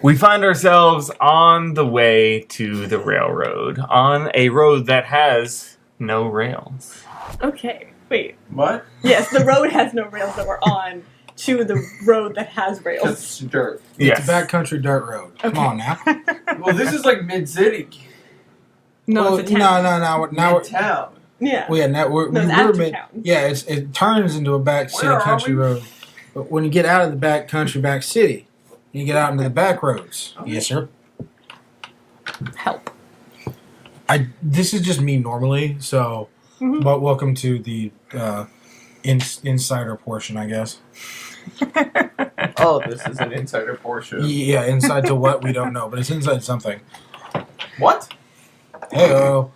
We find ourselves on the way to the railroad, on a road that has no rails. Okay, wait. What? Yes, the road has no rails that we're on to the road that has rails. It's dirt. Yes. It's a backcountry dirt road. Okay. Come on now. Well, this is like mid-city. No, Well, it's a town. now we're Mid-town. Yeah. well, yeah, now we're No, it's we're after mid. town. Yeah, it turns into a back city Where are country we? road. But when you get out of the back country, back city, you get out into the back roads. Okay. Yes, sir. Help. This is just me normally, so. Mhm. But welcome to the insider portion, I guess. All of this is an insider portion. Yeah, inside to what we don't know, but it's inside something. What? Hey-oh.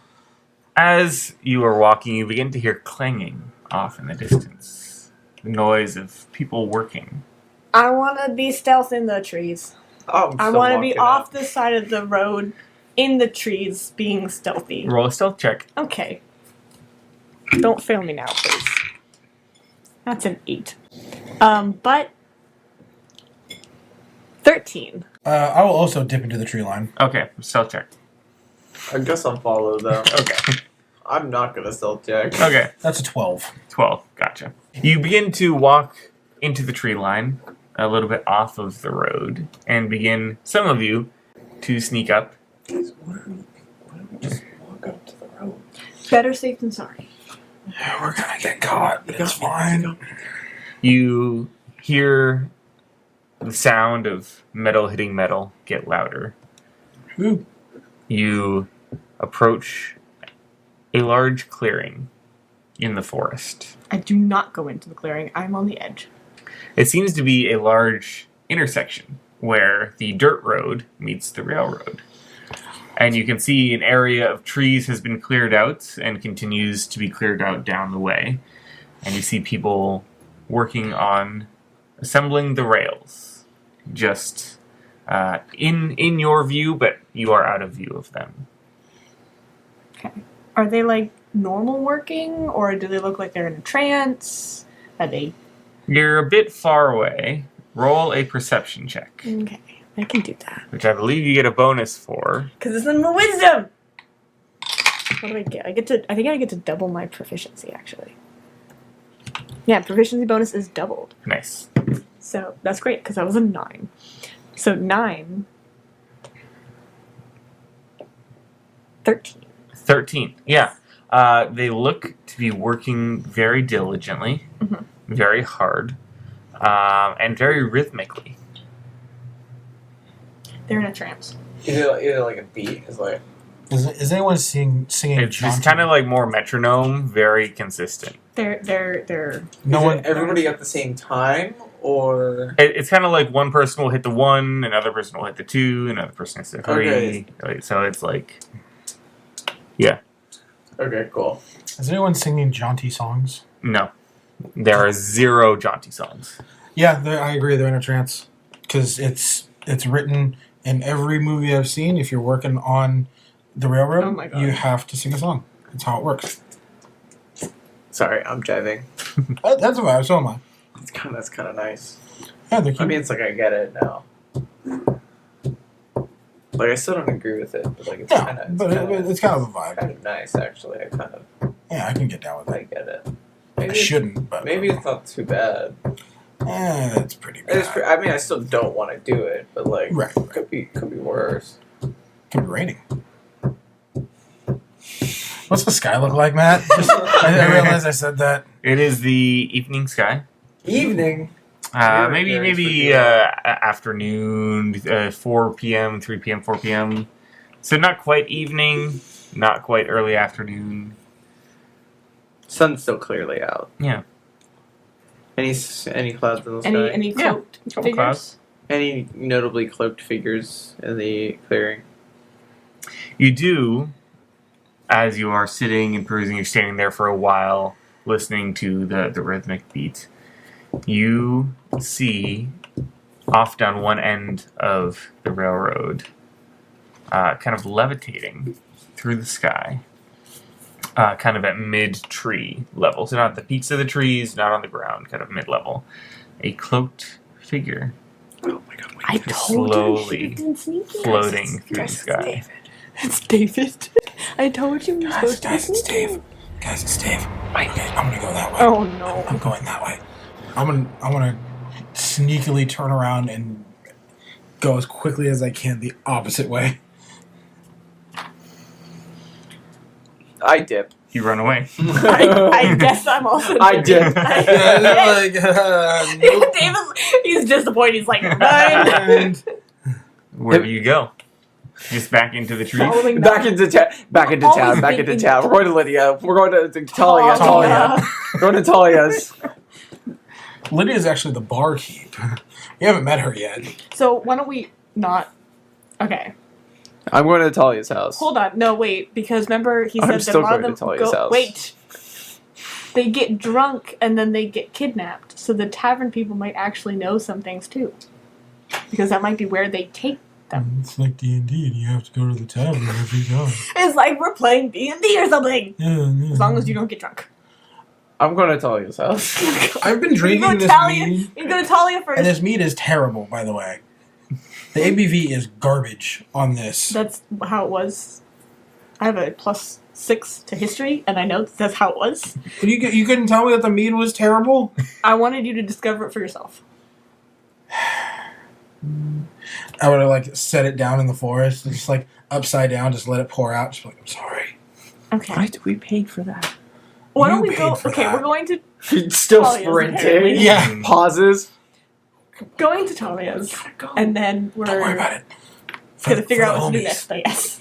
As you are walking, you begin to hear clanging off in the distance. The noise of people working. I want to be stealth in the trees. Oh, I want to be off the side of the road in the trees being stealthy. Roll a stealth check. Okay. Don't fail me now, please. That's an 8. But 13. I will also dip into the tree line. Okay, stealth check. I guess I'll follow them. Okay. I'm not gonna stealth check. Okay. That's a 12. 12. Gotcha. You begin to walk into the tree line, a little bit off of the road, and begin, some of you, to sneak up. Guys, why don't we just walk up to the road? Better safe than sorry. We're gonna get caught, but it's fine. You hear the sound of metal hitting metal get louder. Ooh. You approach a large clearing in the forest. I do not go into the clearing. I'm on the edge. It seems to be a large intersection where the dirt road meets the railroad. And you can see an area of trees has been cleared out and continues to be cleared out down the way. And you see people working on assembling the rails. Just in your view, but you are out of view of them. Okay. Are they like normal working, or do they look like they're in a trance? Are they? You're a bit far away. Roll a perception check, Okay, I can do that. which I believe you get a bonus for. Because it's in the wisdom! What do I get? I think I get to double my proficiency, actually. Yeah, proficiency bonus is doubled. Nice. So that's great, because that was a 9. So 9. 13. 13. Yeah. They look to be working very diligently, Mhm. very hard, and very rhythmically. They're in a trance. Either like a beat is like. Is anyone singing It's just John? kind of like more metronome, very consistent. They're No Is one. it everybody at the same time, or It's kind of like one person will hit the 1, another person will hit the 2, another person hits the 3. Okay. Like, so it's like, yeah, okay, cool. Is anyone singing jaunty songs? no. There are 0 jaunty songs. Yeah, I agree. They're in a trance because it's written in every movie I've seen. If you're working on the railroad, Oh my God. you have to sing a song. That's how it works. Sorry, I'm jiving. That's a vibe. So am I. That's kind of nice. Yeah, they're cute. I mean, it's like I get it now. Like I still don't agree with it, but like it's no, kind of but it's kind of a vibe. kind of nice actually. I kind of Yeah, I can get down with I it. get it. I Maybe shouldn't, but maybe it's not too bad. it's pretty bad. I mean, I still don't want to do it, but like, Right. could be worse. Could be raining. What's the sky look like, Matt? I realized I said that. It is the evening sky. Evening. You're Maybe very maybe afternoon, 4 p.m., 3 p.m., 4 p.m. So not quite evening, not quite early afternoon. Sun's still clearly out. Yeah. Any clouds in the sky? any Yeah, cloaked couple figures? clouds. Any notably cloaked figures in the clearing? You do, as you are sitting and perusing, you're standing there for a while, listening to the rhythmic beat. You see, off down one end of the railroad, kind of levitating through the sky, kind of at mid-tree level. So not at the peaks of the trees, not on the ground, kind of mid-level. A cloaked figure. Oh my god! I told you slowly you didn't sneak in. floating through the Guys, sky. It's David. I told you you're supposed to be Guys, it's sneaking. Dave. Guys, it's Dave. Okay, I'm gonna go that way. Oh no. I'm going that way. I'm gonna sneakily turn around and go as quickly as I can the opposite way. I dip. You run away. I guess I'm also. I did. Nope. David, he's disappointed. He's like, nine. And Where do you go? Just back into the trees? Following Back them. into town. Back into Always town. Back into thinking- town. We're going to Lydia. We're going to Talia. Talia. We're going to Talia's. Lydia's actually the barkeep. We haven't met her yet. So why don't we not? Okay, I'm going to Talia's house. hold on. No, wait, because remember he I'm said that still a lot of going them to Talia's house. Wait, they get drunk and then they get kidnapped. So the tavern people might actually know some things too, because that might be where they take them. It's like D&D and you have to go to the tavern every time. It's like we're playing D&D or something. Yeah. As long as you don't get drunk. I'm going to Talia's house. I've been You drinking go this Talia. mead, You go to Talia first. and this mead is terrible, by the way. The ABV is garbage on this. That's how it was. I have a +6 to history, and I know that's how it was. You couldn't tell me that the mead was terrible? I wanted you to discover it for yourself. I would have like set it down in the forest, and just like upside down, just let it pour out. Just be like, I'm sorry. Okay. We paid for that. Why You don't we paid go? for Okay, that. we're going to Still Talia's, sprinting. apparently. Yeah. Pauses. Talia's, and then we're Don't worry about it. gonna figure For out the what to do homies. next. I guess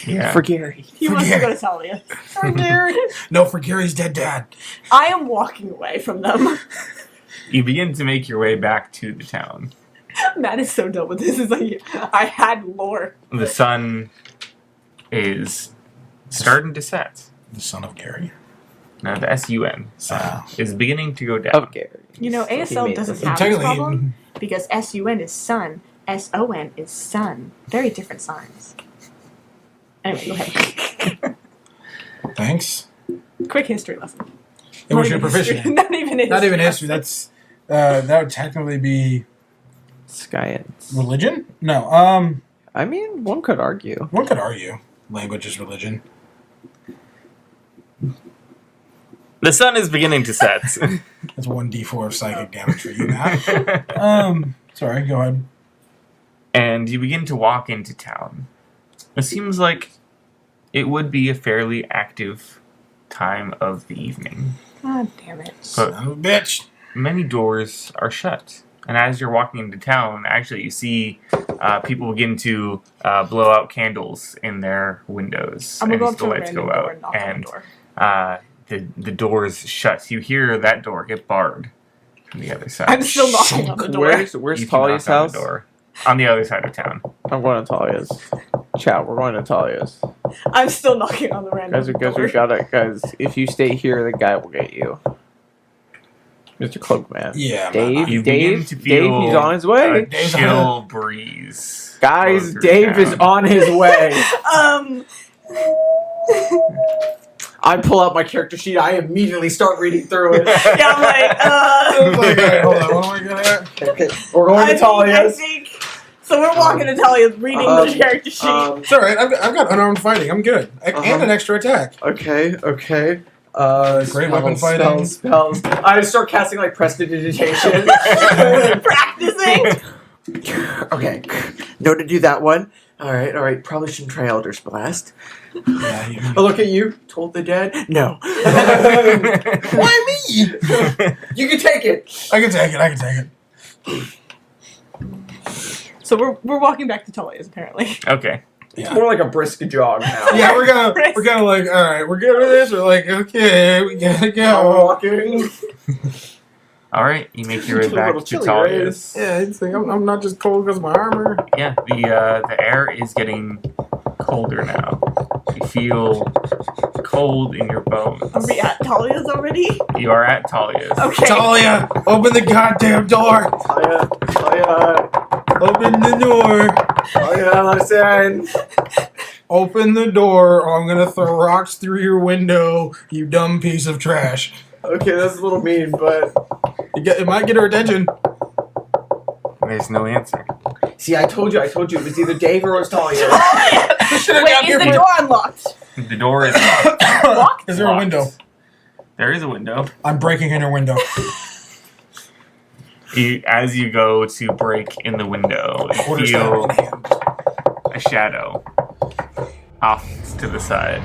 Yeah. For Gary. he For wants to Gary. go to Talia. No, for Gary's dead dad. I am walking away from them. You begin to make your way back to the town. Matt is so dumb with this. It's like I had lore. The sun is starting to set. The son of Gary. Now the sun sun Wow. is beginning to go down. Of Gary. You know, He ASL made doesn't this. have this Technically, problem because SUN is sun, SON is sun. Very different signs. Anyway, go ahead. thanks. Quick history lesson. It was Not your even history- proficient. Not even history. Not even history. lesson. That's that would technically be Science. religion. No. I mean, one could argue. One could argue language is religion. The sun is beginning to set. That's 1d4 of psychic damage for you, Matt. Sorry. Go ahead. And you begin to walk into town. It seems like it would be a fairly active time of the evening. God damn it. But Son of a bitch. many doors are shut. And as you're walking into town, actually you see people begin to blow out candles in their windows. I'm gonna go as up the to a lights random go door out. and knock on the And door. the door's shut. You hear that door get barred from the other side. I'm still knocking on the door. Where's You can knock Talia's on the house? door. On the other side of town. I'm going to Talia's. Chat, we're going to Talia's. I'm still knocking on the random Guys, door. we got it. Guys, if you stay here, the guy will get you. Mr. Cloakman. Yeah. Dave, You begin to feel he's on his way. a Dave's on chill breeze. Guys, blow through Dave is town. on his way. Um, I pull out my character sheet. I immediately start reading through it. yeah, I'm like, I was like, alright, hold on. What am I gonna at? Okay, we're going to I Talia's. think. So we're walking to Talia's, reading the character sheet. It's alright. I've got unarmed fighting. I'm good. And an extra attack. Okay. Great weapon fighting. Spells. I start casting like prestidigitation. Practicing. Okay. No to do that one. Alright. Probably shouldn't try Elder's Blast. Yeah, you, I look at you. Told the dead? No. why me? You can take it. I can take it. So we're walking back to Talia's apparently. Okay. It's more like a brisk jog now. Yeah, we're gonna like, alright, we're good with this. We're like, okay, we gotta I'm go. walking. All right. You make your way It's a back little to chilly, Talia's. Yeah, it's like, I'm not just cold because of my armor. Yeah. The air is getting colder now. You feel cold in your bones. Are we at Talia's already? You are at Talia's. Okay. Talia, open the goddamn door. Open the door. Listen. Open the door, or I'm gonna throw rocks through your window, you dumb piece of trash. Okay, that's a little mean, but It might get her attention. There's no answer. See, I told you. It was either Dave or it was Talia. Wait, is the door unlocked? The door is Locked? Is there a window? There is a window. I'm breaking in your window. As you go to break in the window, you Quarter feel staff in hand. a shadow off to the side.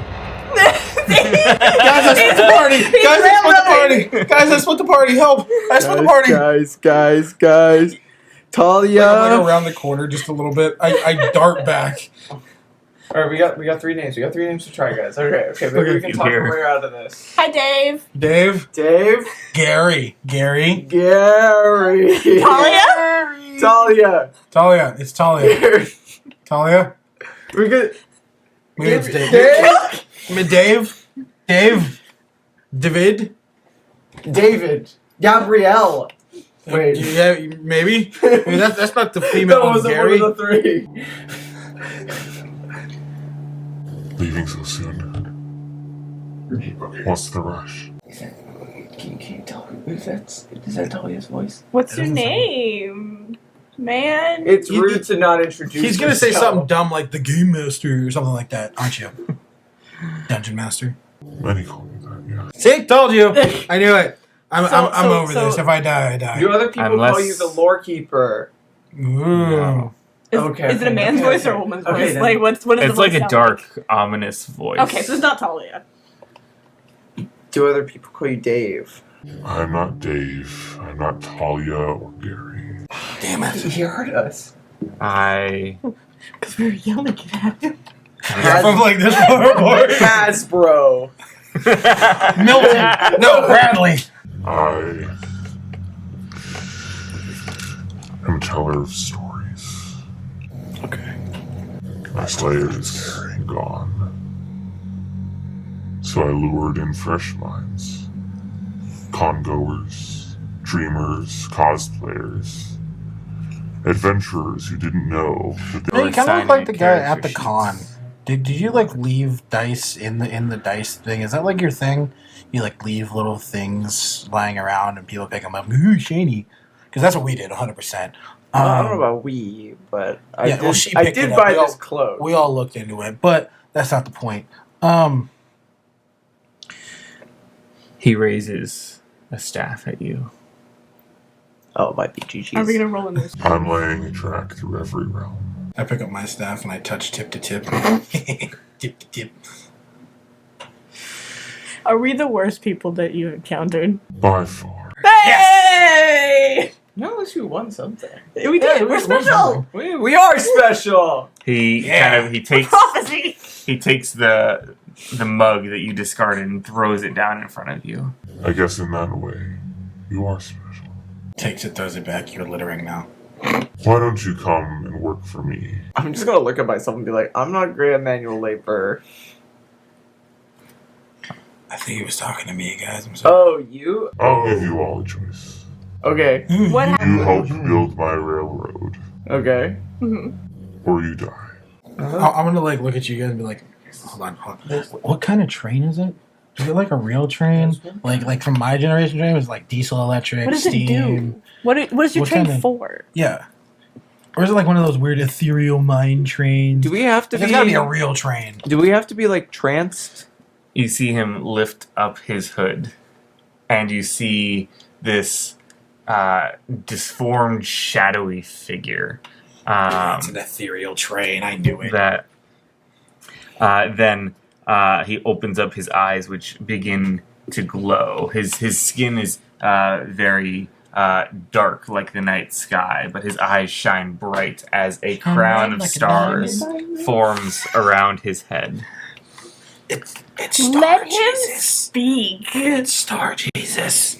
Guys, I split the party! Guys, I split the party! Help! I split the party! Guys. Talia. I'm like around the corner just a little bit. I dart back. All right, we got 3 names. We got 3 names to try, guys. Okay. Maybe we can talk our way out of this. Hi, Dave. Dave. Gary. Talia. Talia. It's Talia. Talia. We good. Maybe it's Dave. Dave. David. Gabrielle. Wait. Yeah, maybe. I mean, that's not the female That of wasn't Gary. one of the 3. Leaving so soon. What's the rush? Can you tell me is that Talia's voice? What's your name? Man. It's rude to not introduce. He's gonna say yourself. something dumb like the Game Master or something like that, aren't you? Dungeon Master. Many call me that, yeah. See, told you. I knew it. I'm So- over this. If I die, I die. Do other people Unless- call you the lore keeper? Ooh. Is it a man's voice or a woman's Okay, voice? then. Like, what is the It's like voice a sound dark, ominous voice. Okay, so it's not Talia. Do other people call you Dave? I'm not Dave. I'm not Talia or Gary. Damn it. He heard us. Because we were yelling at him. From like this far apart. Hasbro. Milton. No, Bradley. I am a teller of stories. Okay. My slayer is gone. So I lured in fresh minds. Con-goers, dreamers, cosplayers, adventurers who didn't know that they Hey, you kind of look like the guy Assigning at the character con. sheets. Did you like leave dice in the dice thing? Is that like your thing? You like leave little things lying around and people pick them up. Ooh, shiny. Because that's what we did, 100%. I don't know about we, but I yeah, did, well, she I picked did it up. buy We all- this cloak. We all looked into it, but that's not the point. He raises a staff at you. Oh, it might be GG's. Are we going to roll in this? I'm laying a track through every realm. I pick up my staff and I touch tip to tip. Tip to tip. Are we the worst people that you encountered? By far. Hey! No, unless you won something. We did. We're special. We are special. He Yeah. he takes Prophecy. the mug that you discarded and throws it down in front of you. I guess in that way, you are special. Takes it, throws it back. You're littering now. Why don't you come and work for me? I'm just gonna look at myself and be like, I'm not great at manual labor. I think he was talking to me, guys. I'm sorry. Oh, you? I'll give you all a choice. Okay. What You happened? help build my railroad, Okay. or you die. I'm gonna like look at you guys and be like, hold on. What kind of train is it? Is it like a real train? Like from my generation train, it was like diesel, electric, What does steam. it do? What is your What train kind of- for? Yeah. Or is it like one of those weird ethereal mine trains? Do we have to There's gotta be a real train. Do we have to be like tranced? You see him lift up his hood, and you see this disformed, shadowy figure. It's an ethereal train. I knew it. That then he opens up his eyes, which begin to glow. His skin is very dark, like the night sky, but his eyes shine bright as a crown of like a stars forms around his head. It's Star Let him Jesus. speak. It's Star Jesus.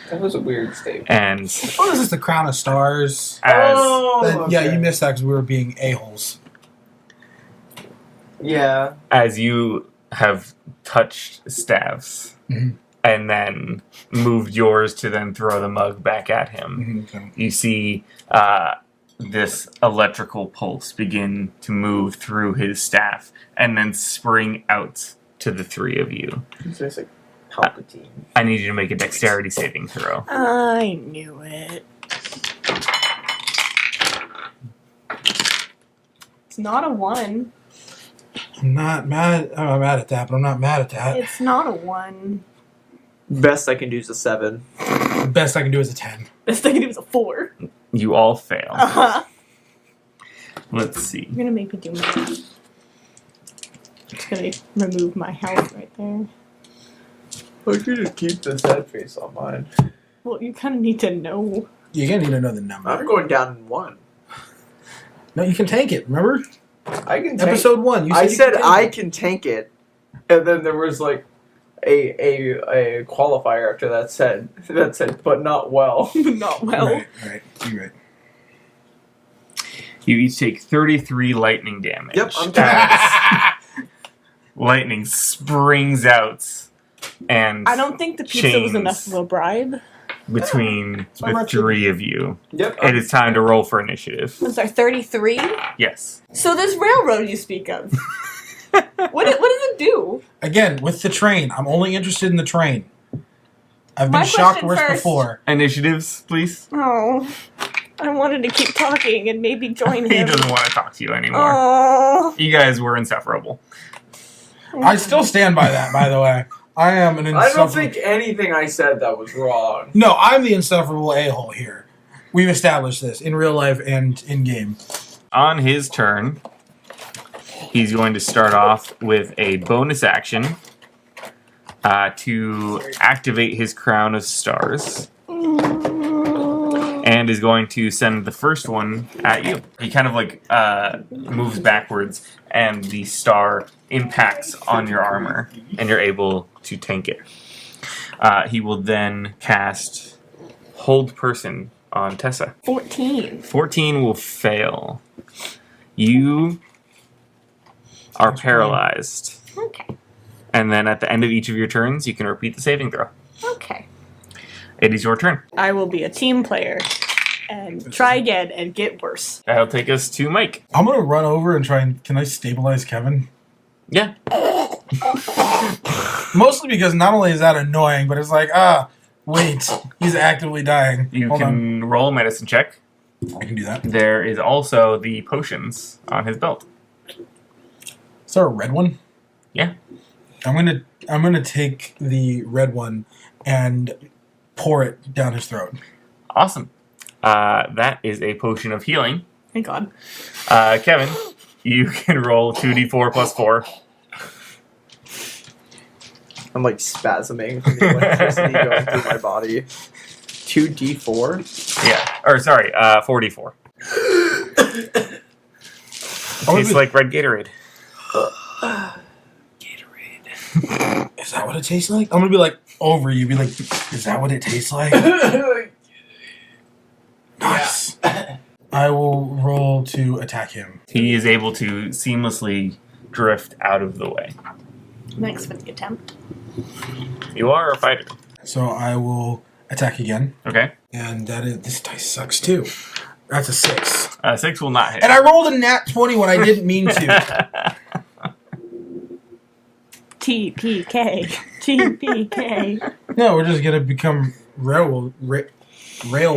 That was a weird statement. And What is this? The crown of stars? as Yeah, you missed that because we were being a-holes. Yeah. as you have touched staves Mhm. and then moved yours to then throw the mug back at him, Okay. you see this electrical pulse begin to move through his staff and then spring out to the three of you. It's just like Palpatine. I need you to make a dexterity saving throw. I knew it. not a 1. I'm not mad. I'm mad at that, but I'm not mad at that. It's not a 1. Best I can do is a 7. The best I can do is a 10. Best I can do is a 4. You all fail. Uh-huh. Let's see. You're gonna make me do math. Just gonna remove my health right there. I should just keep the sad face on mine. Well, you kind of need to know. You're gonna need to know the number. I'm going down in 1. No, you can tank it. Remember? I can tank Episode 1. You said I you said can I tank it. can tank it, and then there was like a qualifier after that said but not well. Not well. Right. You're right. You each take 33 lightning damage. Yep, I'm as lightning springs out and I don't think the pizza was chains enough of a bribe. between So the much- 3 of you. Yep. It is time to roll for initiative. I'm sorry, 33? Yes. So this railroad you speak of. What does it do? Again, with the train. I'm only interested in the train. I've My been shocked question worse first. before. Initiatives, please. Oh, I wanted to keep talking and maybe join He him. doesn't want to talk to you anymore. Oh. You guys were insufferable. I still stand by that, by the way. I am an I insufferable... don't think anything I said that was wrong. No, I'm the insufferable a-hole here. We've established this in real life and in game. On his turn, he's going to start off with a bonus action to activate his Crown of Stars. And is going to send the first one at you. He kind of like moves backwards, and the star impacts on your armor, and you're able to tank it. He will then cast Hold Person on Tessa. 14. 14 will fail. You are paralyzed. Okay. And then at the end of each of your turns, you can repeat the saving throw. Okay. It is your turn. I will be a team player and try again and get worse. That'll take us to Mike. I'm going to run over and try and... Can I stabilize Kevin? Yeah. Mostly because not only is that annoying, but it's like, wait, he's actively dying. You Hold on. can roll a medicine check. I can do that. There is also the potions on his belt. Is there a red one? Yeah. I'm gonna take the red one and pour it down his throat. Awesome. That is a potion of healing. Thank God. Kevin, you can roll 2d4 plus 4. I'm like spasming from the electricity going through my body. 2d4? Yeah. Or sorry, 4d4. Tastes like red Gatorade. Is that what it tastes like? I'm gonna be like over you, be like, is that what it tastes like? Nice. I will roll to attack him. He is able to seamlessly drift out of the way. Thanks for the attempt. You are a fighter. So I will attack again. Okay. And that is, this dice sucks too. That's a 6. 6 will not hit. And I rolled a nat 20 when I didn't mean to. TPK. TPK. No, we're just gonna become rail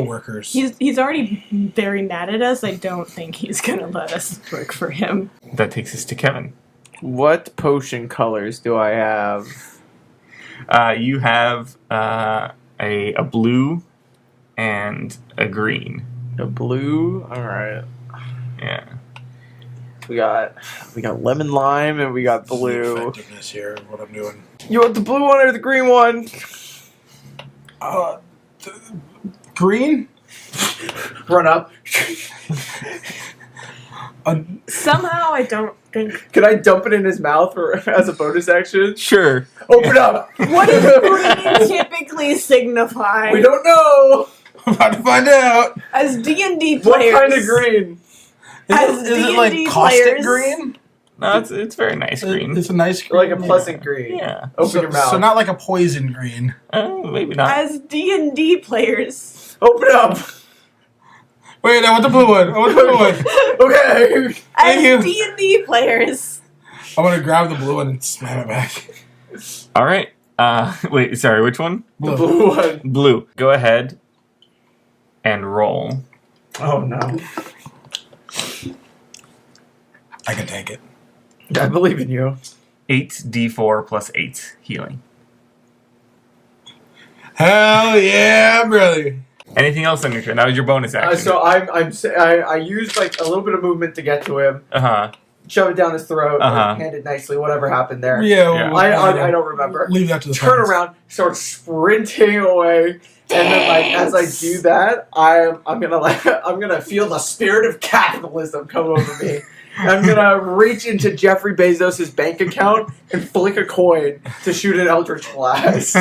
workers. He's already very mad at us. I don't think he's gonna let us work for him. That takes us to Kevin. What potion colors do I have? You have a blue and a green. A blue? Alright. Yeah. We got lemon lime and we got The blue. effectiveness here of what I'm doing. You want the blue one or the green one? Green? Run up. Somehow I don't think. Can I dump it in his mouth as a bonus action? Sure. Open up! What does green typically signify? We don't know! I'm about to find out. As D&D What players. kind of green? As Is it like D&D caustic players- green? No, it's very nice green. It's a nice green. Like a pleasant green. Yeah. Open your mouth. So not like a poison green. Maybe not. As D&D players. Open up! Wait, I want the blue one. I want the blue one. Okay! Thank you. As D&D players. I'm gonna grab the blue one and slam it back. All right. Wait, sorry, which one? The blue one. Blue. Go ahead and roll. Oh no. I can take it. I believe in you. 8d4 plus 8 healing. Hell yeah, brother. Anything else on your turn? That was your bonus action. So I used like a little bit of movement to get to him, Uh-huh. shove it down his throat, Uh-huh. hand it nicely. Whatever happened there. Yeah. I don't remember. Leave that to the Turn fans. around, start sprinting away, and then like as I do that, I'm gonna feel the spirit of capitalism come over me. I'm gonna reach into Jeffrey Bezos' bank account and flick a coin to shoot an Eldritch Blast.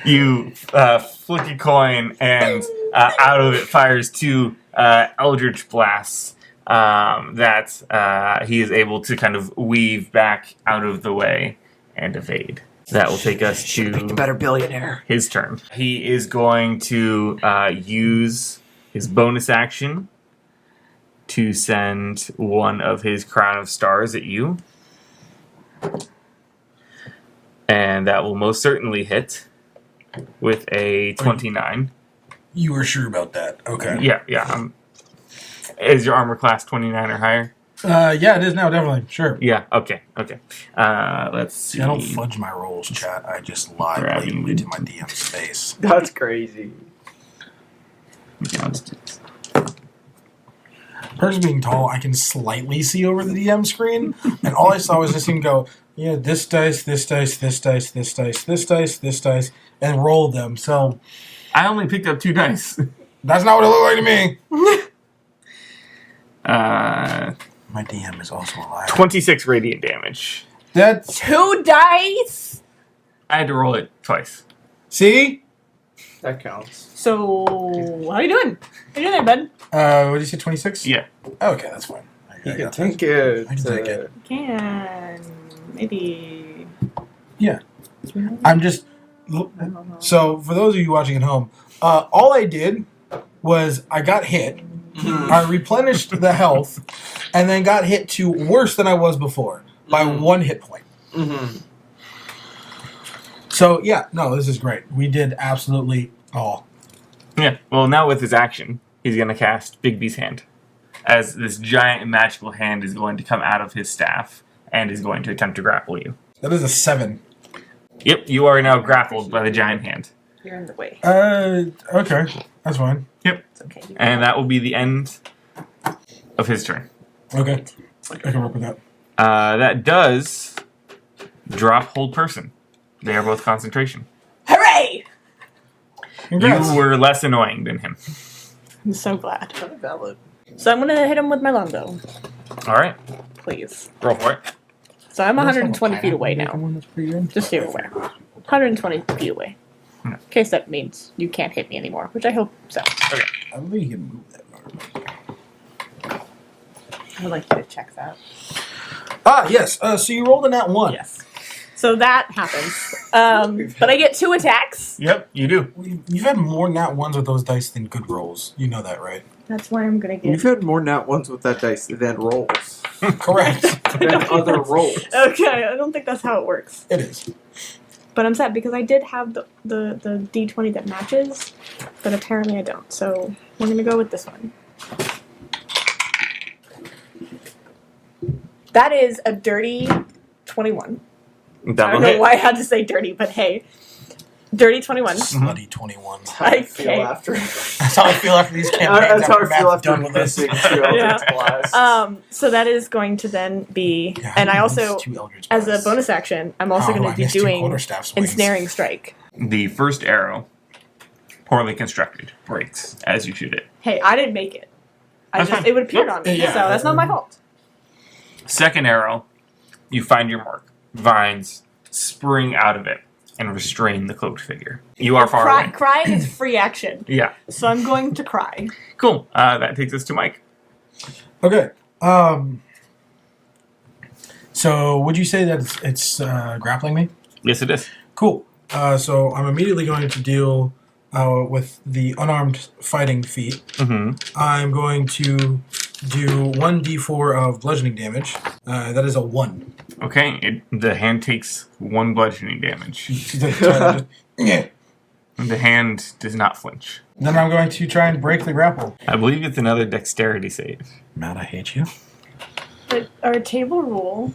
You flick a coin, and out of it fires 2 Eldritch Blasts that he is able to kind of weave back out of the way and evade. That will take us to Picked a better billionaire. his turn. He is going to use his bonus action to send one of his Crown of Stars at you. And that will most certainly hit with a 29. You were sure about that. Okay. Yeah. Is your armor class 29 or higher? Yeah, it is now, definitely. Sure. Yeah, okay. Let's see. See, I don't fudge my rolls, chat. I just lie Grabbing blatantly to my DM's face. That's crazy. Person being tall, I can slightly see over the DM screen, and all I saw was this thing go, yeah, this dice, this dice, this dice, this dice, this dice, this dice, and roll them. So I only picked up 2 dice. that's not what it looked like to me. My DM is also a liar. 26 radiant damage. That's 2 dice. I had to roll it twice. see. That counts. So how you doing? How you doing there, bud? What did you say? 26? Yeah. Okay, that's fine. You I can got take it. I can take it. Can maybe. Yeah. I'm just. So for those of you watching at home, all I did was I got hit. I replenished the health, and then got hit to worse than I was before by 1 hit point. Mm-hmm. So yeah, no, this is great. We did absolutely all. Yeah. Well, now with his action, he's going to cast Bigby's Hand. As this giant magical hand is going to come out of his staff and is going to attempt to grapple you. That is a 7. Yep, you are now grappled by the giant hand. You're in the way. Okay, that's fine. Yep. It's okay. And that will be the end of his turn. Okay, I can work with that. That does drop Hold Person. They are both concentration. Hooray! Congrats. You were less annoying than him. I'm so glad. Valid. So I'm gonna hit him with my longbow, All right, please. roll for it. So I'm 120 feet away now. Just so you're aware. 120 feet away. No. In case that means you can't hit me anymore, which I hope so. Okay. I don't think you can move that. I would like you to check that. Yes. So you rolled a nat 1. Yes. So that happens. But I get 2 attacks. Yep, you do. You've had more nat 1s with those dice than good rolls. You know that, right? That's why I'm gonna get. You've had more nat ones with that dice than rolls. Correct. Than other rolls. Okay, I don't think that's how it works. It is. But I'm sad because I did have the D20 that matches, but apparently I don't. So we're gonna go with this one. That is a dirty 21. I Double don't know hit. why I had to say dirty, but hey. Dirty 21. Slutty 21. That's how I feel Okay. after. That's how I feel after these campaigns. That's how I feel Matt's after done with this. missing 2 Eldritch Blasts. So that is going to then be, Yeah, and I missed also, 2 Eldritch as a Blasts. bonus action, I'm also How going do to I be miss 2 doing quarterstaff swings? Ensnaring Strike. The first arrow, poorly constructed, breaks as you shoot it. Hey, I didn't make it. That's fine. It would appear on me, Yeah. so that's not my fault. Second arrow, you find your mark. Vines spring out of it and restrain the cloaked figure. You are far away. Crying is free action, Yeah. so I'm going to cry. Cool. That takes us to Mike. Okay. So would you say that it's grappling me? Yes, it is. Cool. So I'm immediately going to deal with the unarmed fighting feat. Mm-hmm. I'm going to do 1d4 of bludgeoning damage. That is a 1. Okay. The hand takes 1 bludgeoning damage. Yeah. The hand does not flinch. Then I'm going to try and break the grapple. I believe it's another dexterity save. Matt, I hate you. But our table rule,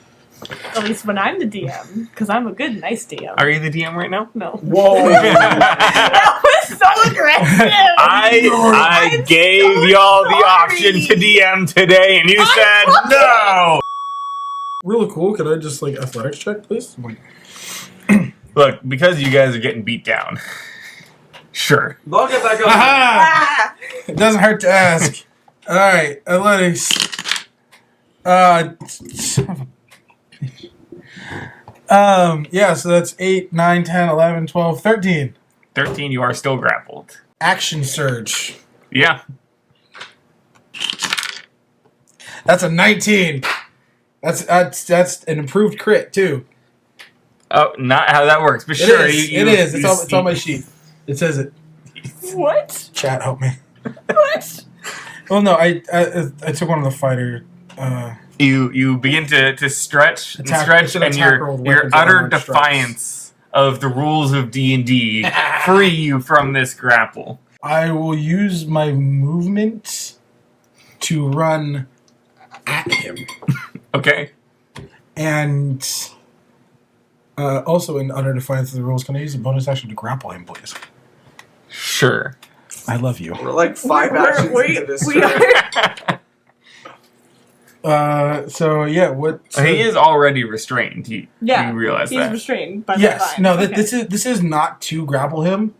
at least when I'm the DM, because I'm a good, nice DM. Are you the DM right now? No. Whoa. That was so aggressive! I gave y'all the option to DM today, and you said no! Really cool. Could I just, like, athletics check, please? Look, because you guys are getting beat down. Sure. Look at that go. Aha! It doesn't hurt to ask. Alright, athletics. Yeah, so that's 8, 9, 10, 11, 12, 13. 13, you are still grappled. Action surge. Yeah. That's a 19. That's an improved crit too. Oh, not how that works, but sure. It is. It's on my sheet. It says it. What? Chat, help me. What? Oh no, I took one of the fighter. You begin to stretch and Attack- stretch, it's an and attack your roll with weapons utter on strikes. defiance of the rules of D&D free you from this grapple. I will use my movement to run at him, Okay. and also in utter defiance of the rules, can I use a bonus action to grapple him, please? Sure. I love you. We're like 5 actions into this. We are. So yeah, what? So, He is already restrained. You realize he's that. restrained by yes. the vine. No. Okay. This is not to grapple him.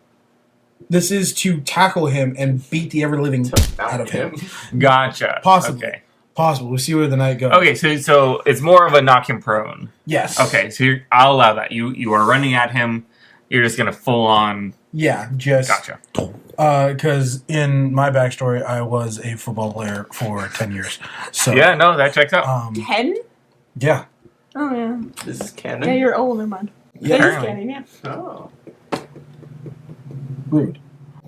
This is to tackle him and beat the ever living out of him. Gotcha. Possibly. Okay. Possible. We'll see where the night goes. Okay, so it's more of a knock him prone. Yes. Okay, so I'll allow that. You are running at him. You're just gonna full on. Yeah. Just. Gotcha. Because in my backstory, I was a football player for 10 years. So Yeah, no, that checks out. 10? Yeah. Oh, yeah. This is canon. Yeah, you're old, never mind. Yeah. It is Apparently. canon, yeah. Oh. Rude.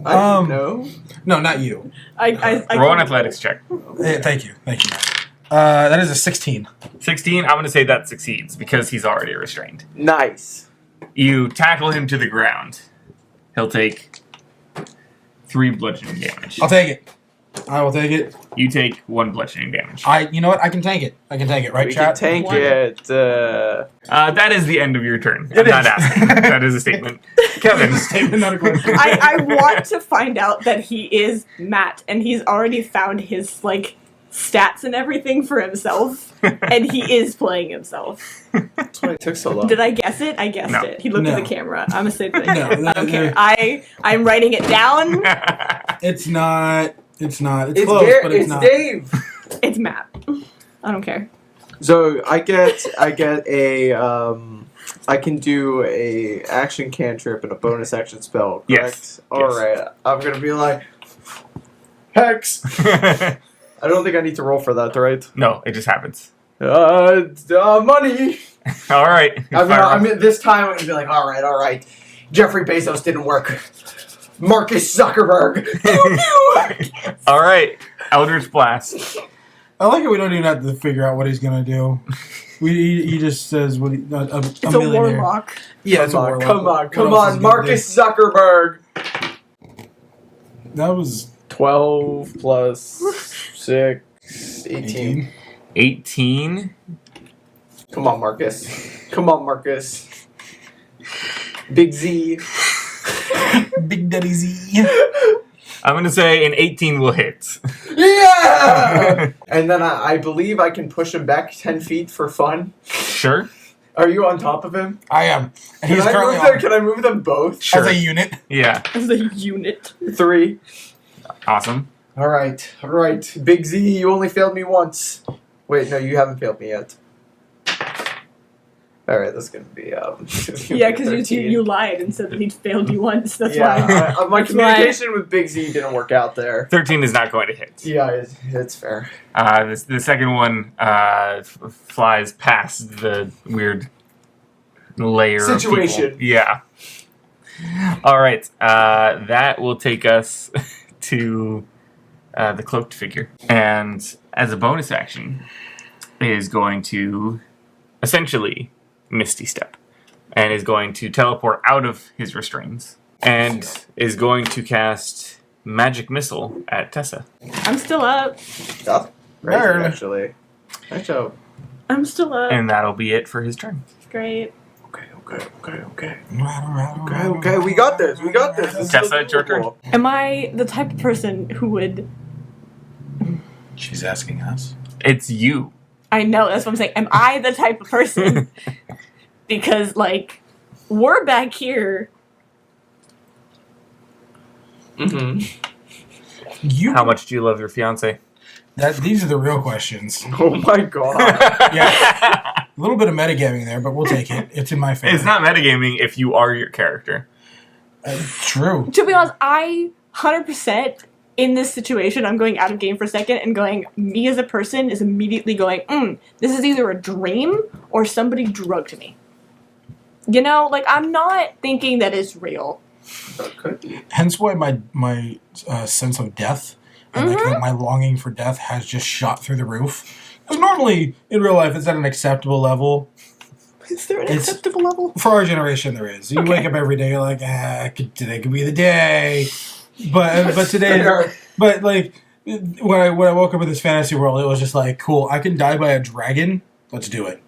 I didn't know. No, not you. I Roll an athletics check. Thank you. Thank you. That is a 16. 16. I'm gonna say that succeeds because he's already restrained. Nice. You tackle him to the ground. He'll take 3 bludgeoning damage. I'll take it. I will take it. You take 1 bludgeoning damage. You know what? I can tank it. I can tank it, right, We chat? can tank One. it. That is the end of your turn. It I'm not is. asking. That is a statement. Kevin. Statement, not a question. I want to find out that he is Matt, and he's already found his, like, stats and everything for himself, and he is playing himself. That's why it took so long. Did I guess it? I guessed No. it. He looked No. at the camera. I'm gonna say that. No, I don't care. I'm writing it down. It's not. It's not. It's It's, close, but it's not. Dave. It's Matt. I don't care. So I get a I can do a action cantrip and a bonus action spell, correct? Yes. Alright. I'm gonna be like Hex. I don't think I need to roll for that, right? No, it just happens. Money. All right. This time I'm gonna be like, alright. Jeffrey Bezos didn't work. Marcus Zuckerberg. All right. Eldritch Blast. I like it. We don't even have to figure out what he's gonna do. He just says what he. It's a millionaire. warlock. Yeah, it's a warlock. Come on, What else is he gonna Marcus Zuckerberg. do? That was 12 plus 6, 18. 18. Come on, Marcus. Big Z. Big Daddy Z. I'm going to say an 18 will hit. Yeah! And then I believe I can push him back 10 feet for fun. Sure. Are you on top of him? I am. And he's Can currently I move them both? Sure. as a unit. Yeah. As a unit. 3. Awesome. Alright. Big Z, you only failed me once. Wait, no, you haven't failed me yet. Alright, that's gonna be, Yeah, because you lied and said that he'd failed you once. That's why. My That's why. communication with Big Z didn't work out there. 13 is not going to hit. Yeah, it's fair. The second one flies past the weird layer Situation. of people. Yeah. All right. That will take us to the cloaked figure. And as a bonus action, is going to essentially Misty Step. And is going to teleport out of his restraints. And is going to cast Magic Missile at Tessa. I'm still up. Right, Nerd. actually. Nice job. I'm still up. And that'll be it for his turn. Great. Okay. Okay, we got this. This is Tessa, it's your turn. doable. Am I the type of person who would... She's asking us. It's you. I know, that's what I'm saying. Am I the type of person? Because, like, we're back here. Mm-hmm. How much do you love your fiance? These are the real questions. Oh my god. Yeah. A little bit of metagaming there, but we'll take it. It's in my favor. It's not metagaming if you are your character. True. To be honest, I 100% in this situation, I'm going out of game for a second and going, me as a person is immediately going, this is either a dream or somebody drugged me. You know, like, I'm not thinking that it's real. Hence why my sense of death and like, my longing for death has just shot through the roof. Because normally, in real life, it's at an acceptable level. Is there an acceptable level? For our generation, there is. You wake up every day, you're like, today could be the day. But today, but like, when I woke up in this fantasy world, it was just like, cool, I can die by a dragon. Let's do it.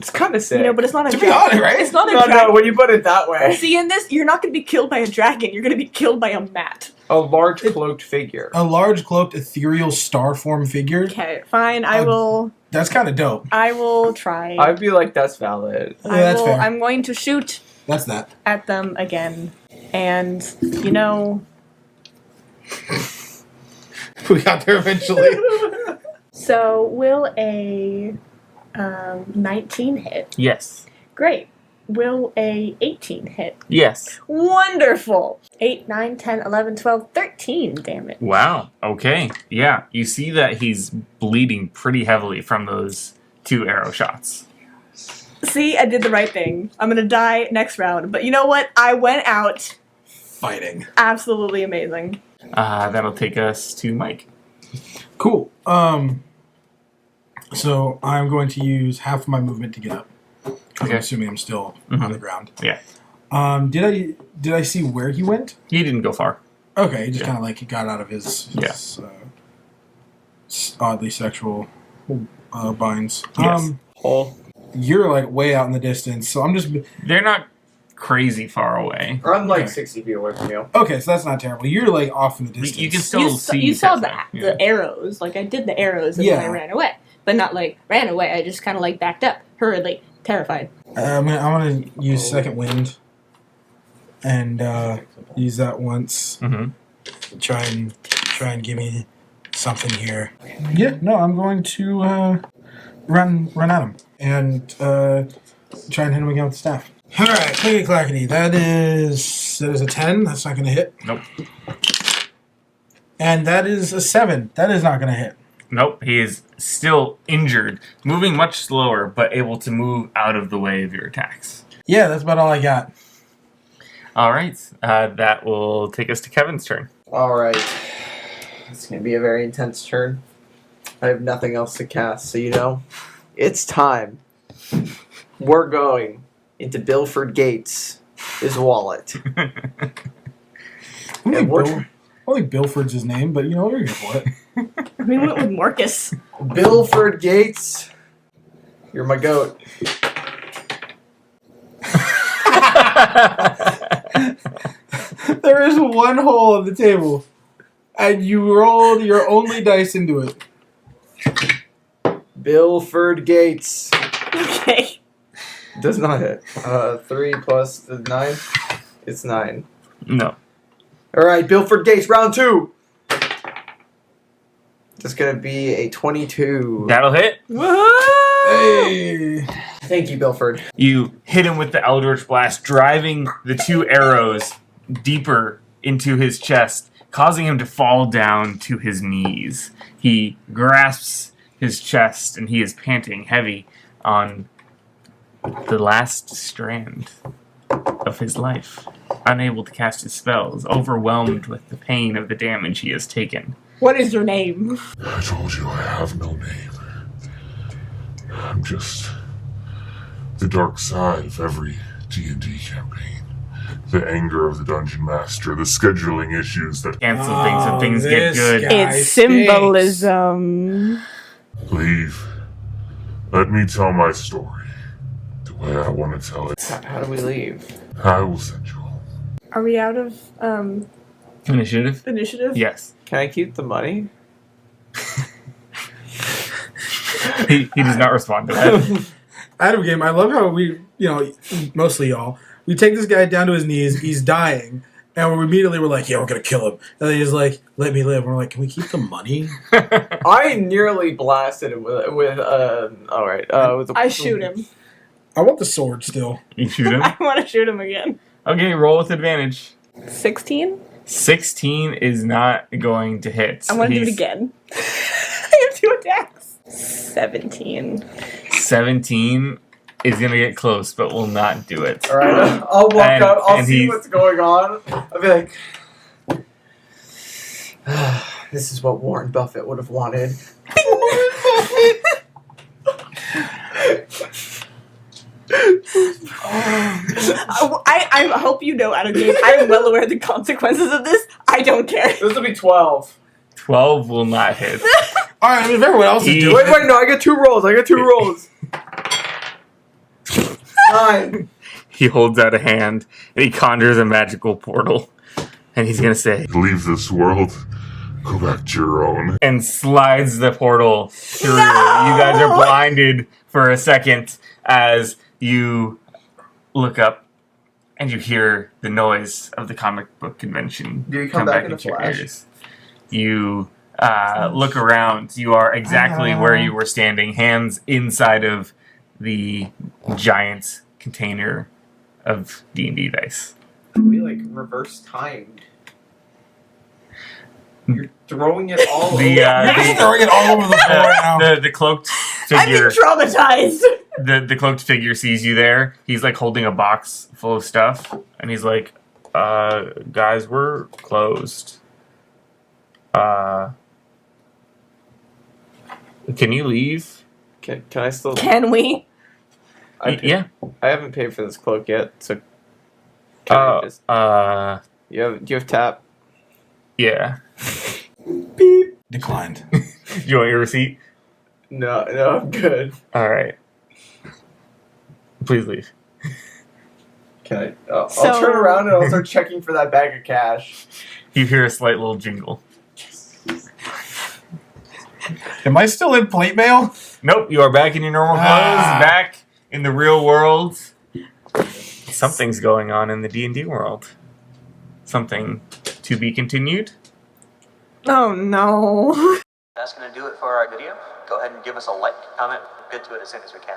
It's kind of sick. No, but it's not a To be honest, right? It's not a No, dragon. when you put it that way. See, in this, you're not going to be killed by a dragon. You're going to be killed by a mat. A large cloaked figure. A large, cloaked, ethereal star form figure. Okay, fine. I will That's kind of dope. try. I'd be like, that's valid. Yeah, that's fair. I'm going to shoot That's that. at them again. And, you know... We got there eventually. So, will a 19 hit? Yes. Great. Will a 18 hit? Yes. Wonderful! 8, 9, 10, 11, 12, 13 damage. Wow. Okay. Yeah. You see that he's bleeding pretty heavily from those 2 arrow shots. See, I did the right thing. I'm gonna die next round. But you know what? I went out Fighting. absolutely amazing. That'll take us to Mike. Cool. So I'm going to use half of my movement to get up. Okay. I'm assuming I'm still on the ground. Yeah. Did I see where he went? He didn't go far. Okay, he just kind of like he got out of his oddly sexual binds. Yes. You're like way out in the distance, so I'm just They're not crazy far away. I'm like Okay. 60 feet away from you. okay. So that's not terrible. You're like off in the distance. You can still see. You saw Tessa. the arrows. Like, I did the arrows and then I Yeah. ran away. But not like, ran away. I just kind of like backed up. Hurriedly. Terrified. I'm gonna use second wind and use that once. Mm-hmm. Try and give me something here. Yeah, no, I'm going to run at him and try and hit him again with the staff. All right, clickety clackety. That is a 10. That's not going to hit. Nope. And that is a 7. That is not going to hit. Nope. He is still injured, moving much slower, but able to move out of the way of your attacks. Yeah, that's about all I got. All right. That will take us to Kevin's turn. Alright. It's going to be a very intense turn. I have nothing else to cast, so you know, it's time. We're going into Bilford Gates' wallet. Only Bilford's his name, but you know, we're here for it. We went with Marcus. Bilford Gates, you're my goat. There is one hole on the table, and you rolled your only dice into it. Bilford Gates. Okay. Does not hit. 3 plus the 9. It's 9. No. Alright, Bilford Gates, round 2. That's gonna be a 22. That'll hit. Woohoo! Hey. Thank you, Bilford. You hit him with the Eldritch Blast, driving the 2 arrows deeper into his chest, causing him to fall down to his knees. He grasps his chest, and he is panting heavy on the last strand of his life, unable to cast his spells, overwhelmed with the pain of the damage he has taken. What is your name? I told you I have no name. I'm just the dark side of every D&D campaign. The anger of the dungeon master, the scheduling issues that Cancel things and things get good. guy It's stinks. symbolism. Leave. Let me tell my story the way I want to tell it. How do we leave? I will send you home. Are we out of Initiative? initiative? Yes. Can I keep the money? He does not respond to that. Adam game, I love how we, mostly y'all, we take this guy down to his knees, he's dying, and we're immediately like, yeah, we're gonna kill him. And then he's like, let me live. And we're like, can we keep the money? I nearly blasted him with I shoot him. I want the sword still. You shoot him? I want to shoot him again. Okay, roll with advantage. 16? 16 is not going to hit. I want to do it again. I have 2 attacks. 17. 17 is going to get close, but will not do it. Alright, I'll walk up, I'll see what's going on. I'll be like, this is what Warren Buffett would have wanted. I hope you know, Adam Game, I am well aware of the consequences of this. I don't care. This will be 12. 12 will not hit. Alright, I mean, if everyone else is doing Wait, no, I got 2 rolls. 9. He holds out a hand, and he conjures a magical portal. And he's going to say, Leave this world. Go back to your own. and slides the portal through. No! You guys are blinded for a second as you look up and you hear the noise of the comic book convention Do you come back in a into your flash? ears. You look around. You are exactly where you were standing, hands inside of the giant container of D&D dice. We reverse timed. You're throwing it all over. You're throwing it all over the floor now. The cloaked I've figure. been traumatized. The cloaked figure sees you there. He's holding a box full of stuff, and he's like, guys, we're closed. Can you leave? Can I still? Can we? Yeah. I haven't paid for this cloak yet, so. Can I just? Do you have tap? Yeah. Beep. Declined. Do you want your receipt? No, I'm good. All right. Please leave. Can I? I'll So- turn around and I'll start checking for that bag of cash. You hear a slight little jingle. Am I still in plate mail? Nope, you are back in your normal clothes, back in the real world. Something's going on in the D&D world. Something to be continued. Oh no. That's going to do it for our video. Go ahead and give us a like, comment, get to it as soon as we can.